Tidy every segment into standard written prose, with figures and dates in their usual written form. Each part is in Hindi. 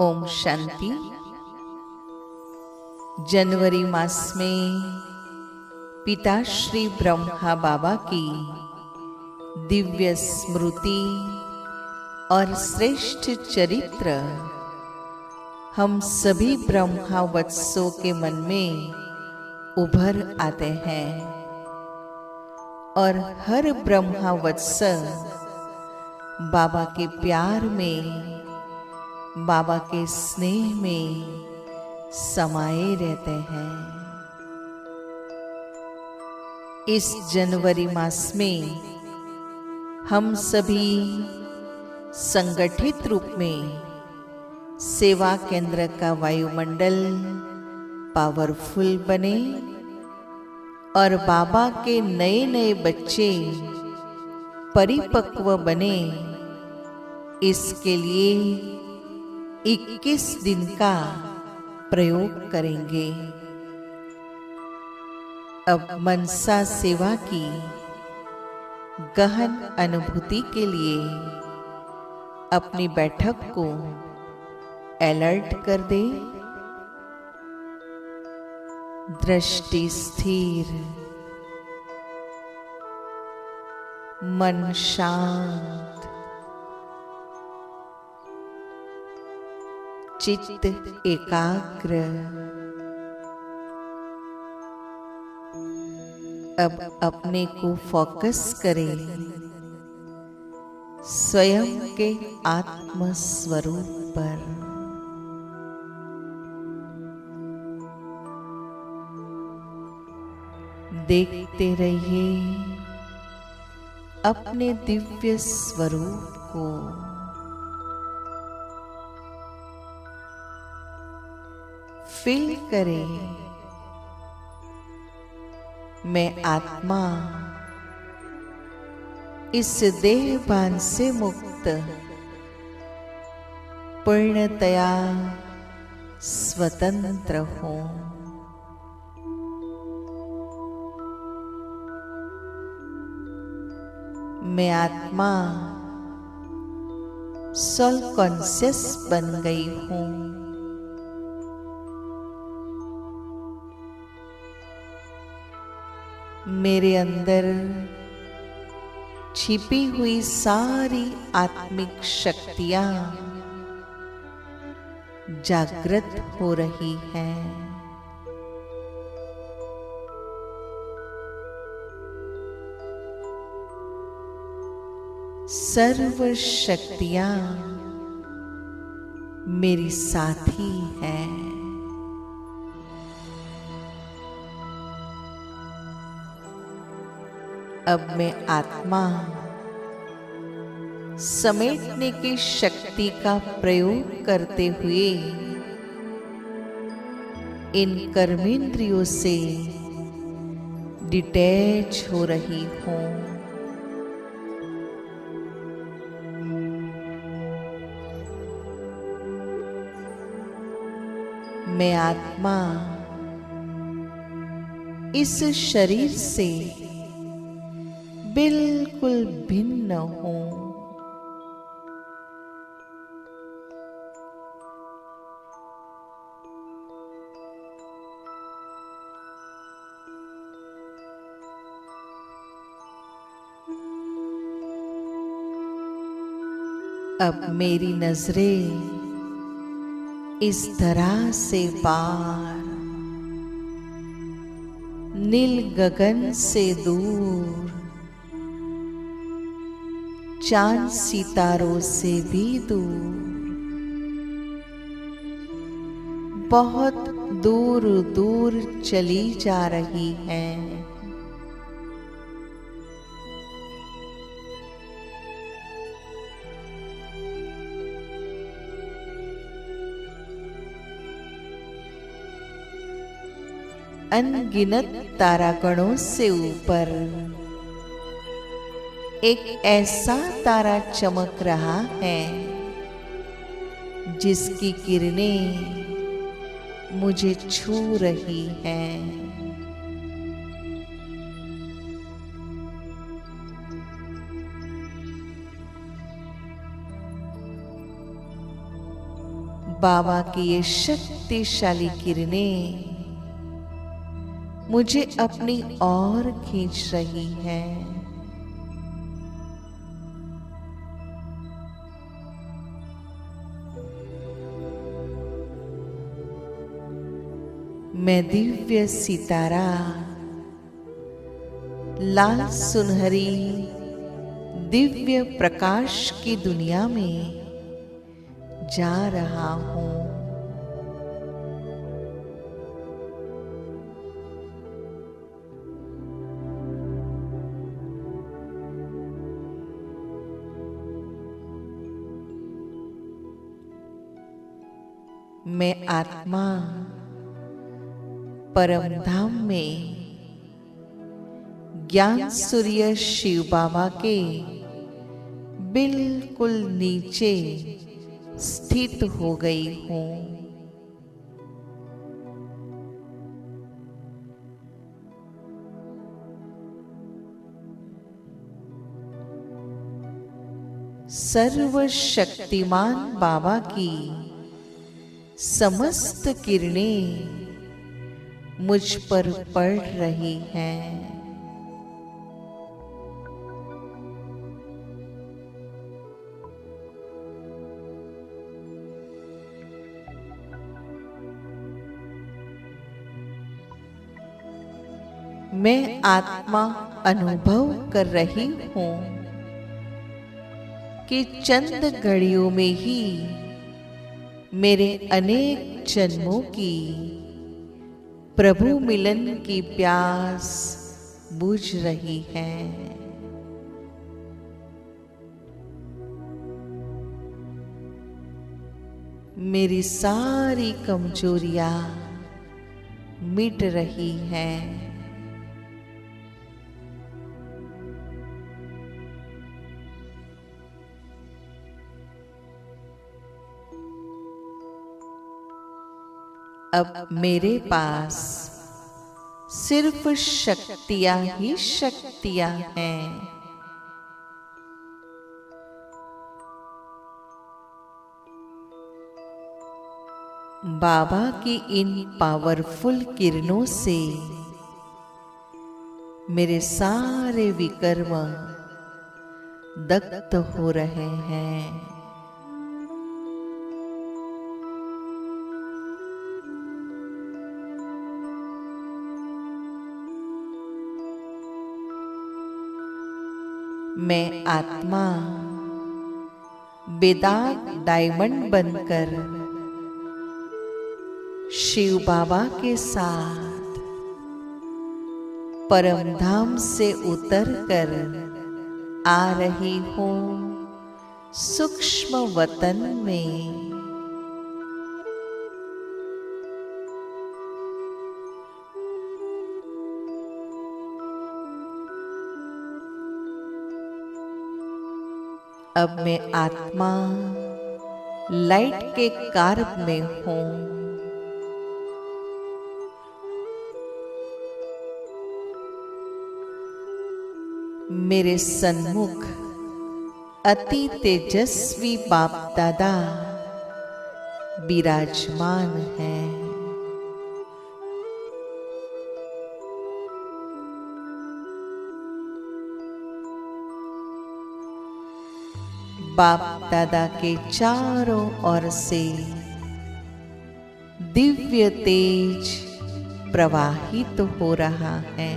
ओम शांति। जनवरी मास में पिता श्री ब्रह्मा बाबा की दिव्य स्मृति और श्रेष्ठ चरित्र हम सभी ब्रह्मा वत्सों के मन में उभर आते हैं और हर ब्रह्मा वत्स बाबा के प्यार में, बाबा के स्नेह में समाये रहते हैं। इस जनवरी मास में हम सभी संगठित रूप में सेवा केंद्र का वायुमंडल पावरफुल बने और बाबा के नए नए बच्चे परिपक्व बने, इसके लिए 21 दिन का प्रयोग करेंगे। अब मनसा सेवा की गहन अनुभूति के लिए अपनी बैठक को अलर्ट कर दे। दृष्टि स्थिर, मन शांत, चित्त एकाग्र। अब अपने को फोकस करें स्वयं के आत्म स्वरूप पर। देखते रहिए अपने दिव्य स्वरूप को। फील करें, मैं आत्मा इस देहभान से मुक्त पूर्णतया स्वतंत्र हूं। मैं आत्मा सोल कॉन्शियस बन गई हूं। मेरे अंदर छिपी हुई सारी आत्मिक शक्तियां जागृत हो रही हैं। सर्व शक्तियां मेरी साथी हैं। अब मैं आत्मा समेटने की शक्ति का प्रयोग करते हुए इन कर्मेंद्रियों से डिटैच हो रही हूं। मैं आत्मा इस शरीर से बिल्कुल भिन्न हूं। अब मेरी नजरें इस धरा से पार, नील गगन से दूर, चांद सितारों से भी दूर, बहुत दूर दूर चली जा रही हैं। अनगिनत तारागणों से ऊपर एक ऐसा तारा चमक रहा है जिसकी किरणें मुझे छू रही हैं। बाबा की ये शक्तिशाली किरणें मुझे अपनी ओर खींच रही हैं। मैं दिव्य सितारा लाल सुनहरी दिव्य प्रकाश की दुनिया में जा रहा हूं। मैं आत्मा परम धाम में ज्ञान सूर्य शिव बाबा के बिल्कुल नीचे स्थित हो गई हूं। सर्वशक्तिमान बाबा की समस्त किरणें मुझ पर पड़ रही हैं। मैं आत्मा अनुभव कर रही हूं कि चंद घड़ियों में ही मेरे अनेक जन्मों की प्रभु मिलन की प्यास बुझ रही है। मेरी सारी कमजोरियां मिट रही हैं। अब मेरे पास सिर्फ शक्तियां ही शक्तियां हैं। बाबा की इन पावरफुल किरणों से मेरे सारे विकर्म दग्ध हो रहे हैं। मैं आत्मा बेदाग डायमंड बनकर शिव बाबा के साथ परम धाम से उतरकर आ रही हूं सूक्ष्म वतन में। अब मैं आत्मा लाइट के कार्ब में हूं। मेरे सन्मुख अति तेजस्वी बाप दादा विराजमान हैं। बाप दादा के चारों ओर से दिव्य तेज प्रवाहित हो रहा है।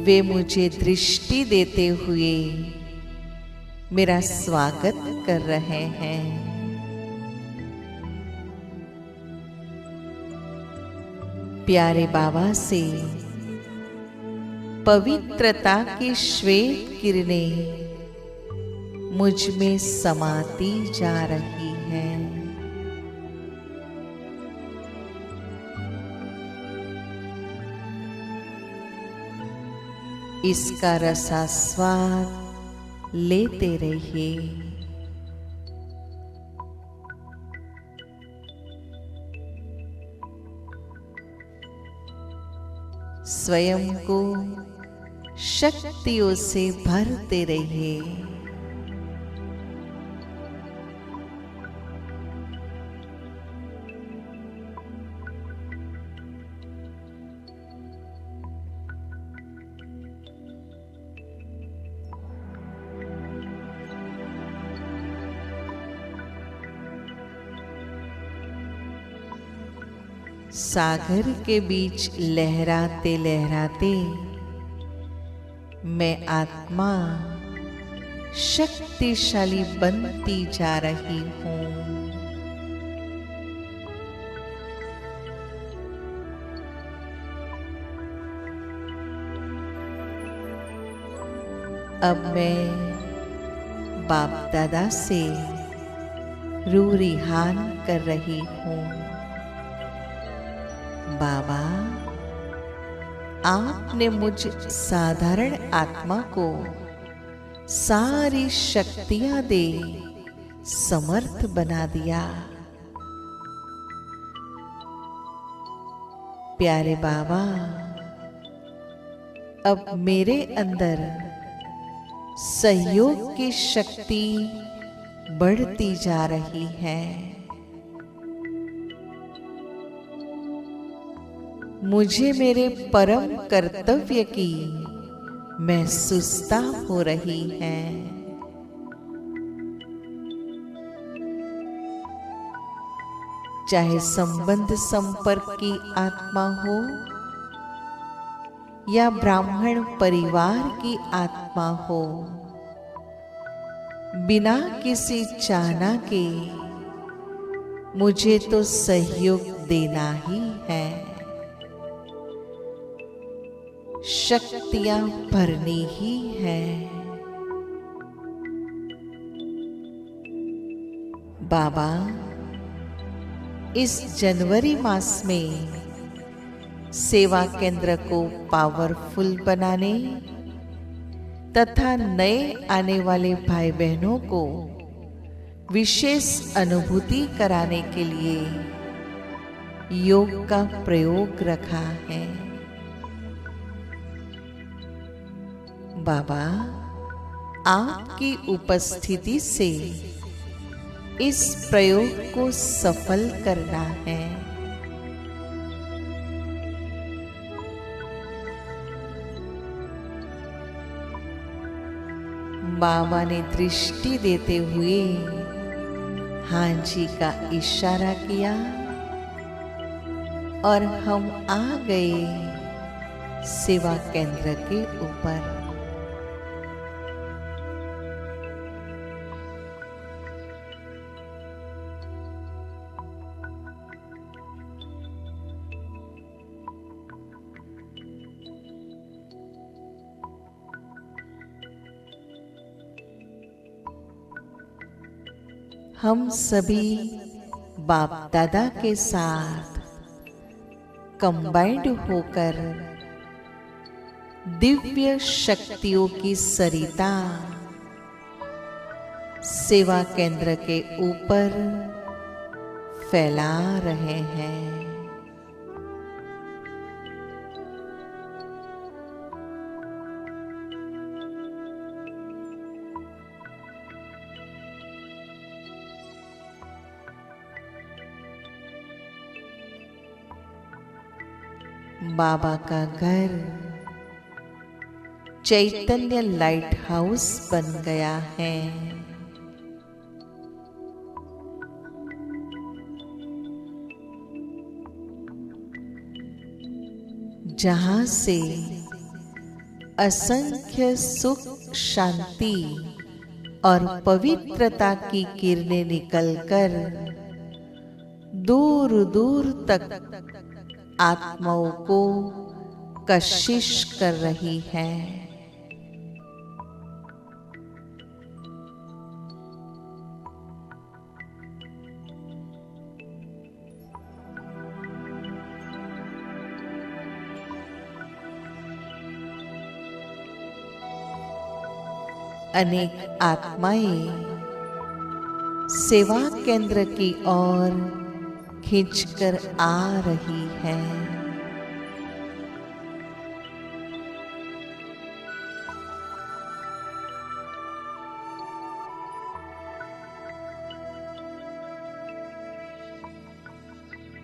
वे मुझे दृष्टि देते हुए मेरा स्वागत कर रहे हैं। प्यारे बाबा से पवित्रता की श्वेत किरणें मुझ में समाती जा रही हैं। इसका रसास्वाद लेते रहिए। स्वयं को शक्तियों से भरते रहिए। सागर के बीच लहराते लहराते मैं आत्मा शक्तिशाली बनती जा रही हूं। अब मैं बाप दादा से रूरिहान कर रही हूं। बाबा, आपने मुझ साधारण आत्मा को सारी शक्तियां दे समर्थ बना दिया। प्यारे बाबा, अब मेरे अंदर सहयोग की शक्ति बढ़ती जा रही है। मुझे मेरे परम कर्तव्य की महसूसता हो रही है। चाहे संबंध संपर्क की आत्मा हो या ब्राह्मण परिवार की आत्मा हो, बिना किसी चाहना के मुझे तो सहयोग देना ही है। शक्तियां भरनी ही है। बाबा, इस जनवरी मास में सेवा केंद्र को पावरफुल बनाने तथा नए आने वाले भाई बहनों को विशेष अनुभूति कराने के लिए योग का प्रयोग रखा है। बाबा, आपकी उपस्थिति से इस प्रयोग को सफल करना है। बाबा ने दृष्टि देते हुए हाँ जी का इशारा किया और हम आ गए सेवा केंद्र के ऊपर। हम सभी बाप दादा के साथ कंबाइंड होकर दिव्य शक्तियों की सरिता सेवा केंद्र के ऊपर फैला रहे हैं। बाबा का घर चैतन्य लाइट हाउस बन गया है। जहां से असंख्य सुख, शांति और पवित्रता की किरणें निकलकर दूर दूर तक आत्माओं को कशिश कर रही है। अनेक आत्माएं सेवा केंद्र की ओर खींचकर आ रही है।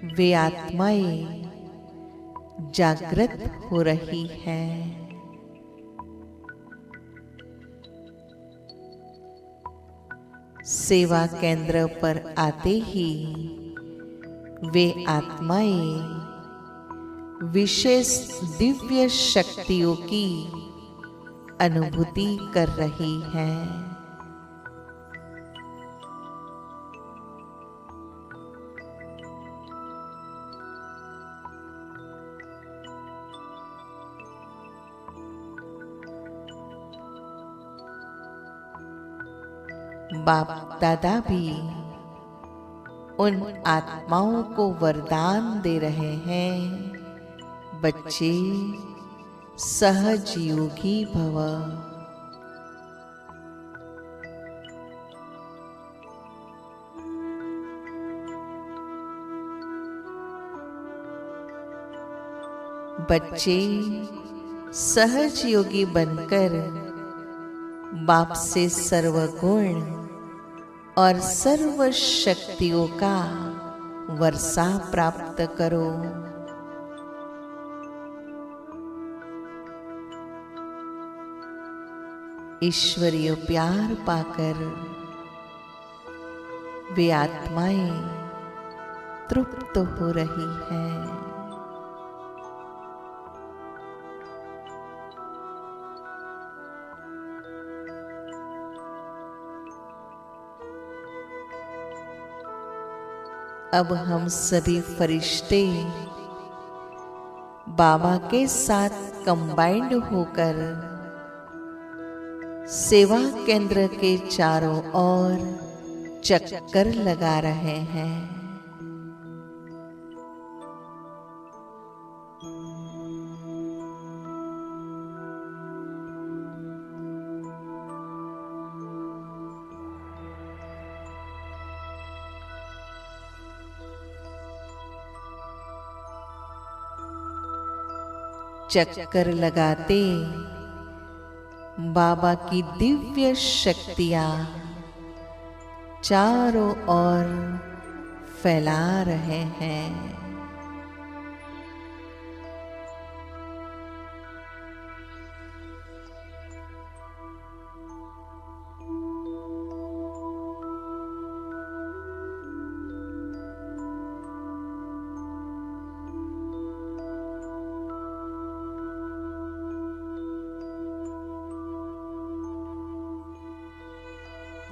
वे आत्माएं जागृत हो रही हैं। सेवा केंद्र पर आते ही वे आत्माएं विशेष दिव्य शक्तियों की अनुभूति कर रही हैं। बाप दादा भी उन आत्माओं को वरदान दे रहे हैं, बच्चे सहज योगी भव। बच्चे सहज योगी बनकर बाप से सर्वगुण और सर्व शक्तियों का वर्षा प्राप्त करो। ईश्वरीय प्यार पाकर वे आत्माएं तृप्त हो रही हैं। अब हम सभी फरिश्ते बाबा के साथ कंबाइंड होकर सेवा केंद्र के चारों ओर चक्कर लगा रहे हैं। चक्कर लगाते बाबा की दिव्य शक्तियां चारों ओर फैला रहे हैं।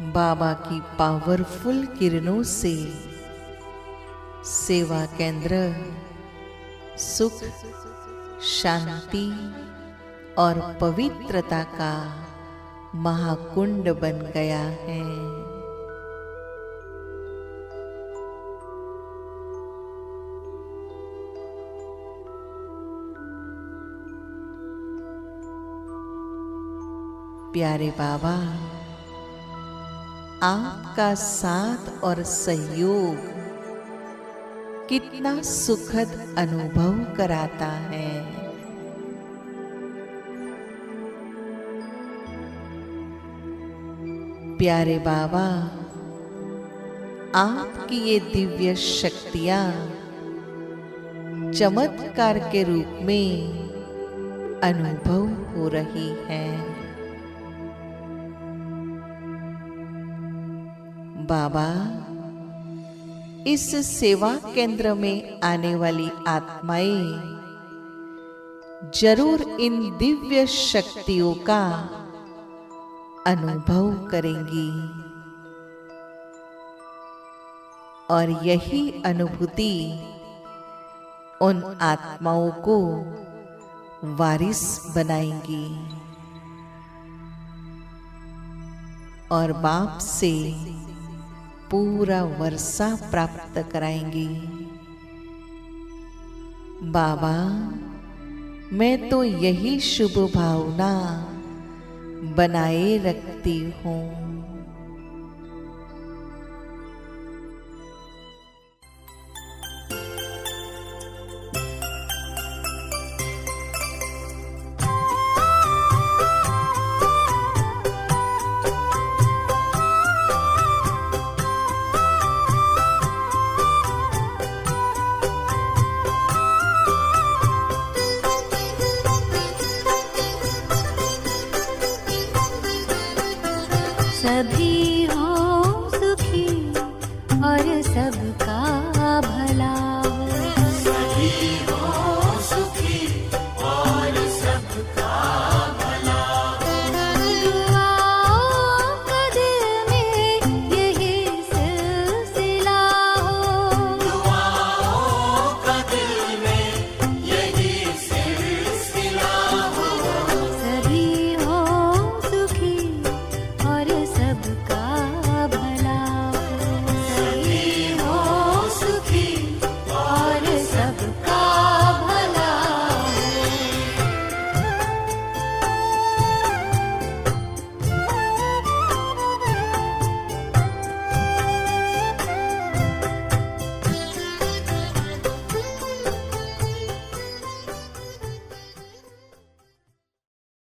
बाबा की पावरफुल किरणों से सेवा केंद्र सुख, शांति और पवित्रता का महाकुंड बन गया है। प्यारे बाबा, आपका साथ और सहयोग कितना सुखद अनुभव कराता है। प्यारे बाबा, आपकी ये दिव्य शक्तियां चमत्कार के रूप में अनुभव हो रही हैं। बाबा, इस सेवा केंद्र में आने वाली आत्माएं जरूर इन दिव्य शक्तियों का अनुभव करेंगी और यही अनुभूति उन आत्माओं को वारिस बनाएंगी और बाप से पूरा वर्षा प्राप्त कराएंगी। बाबा, मैं तो यही शुभ भावना बनाए रखती हूँ। सभी हो सुखी और सबका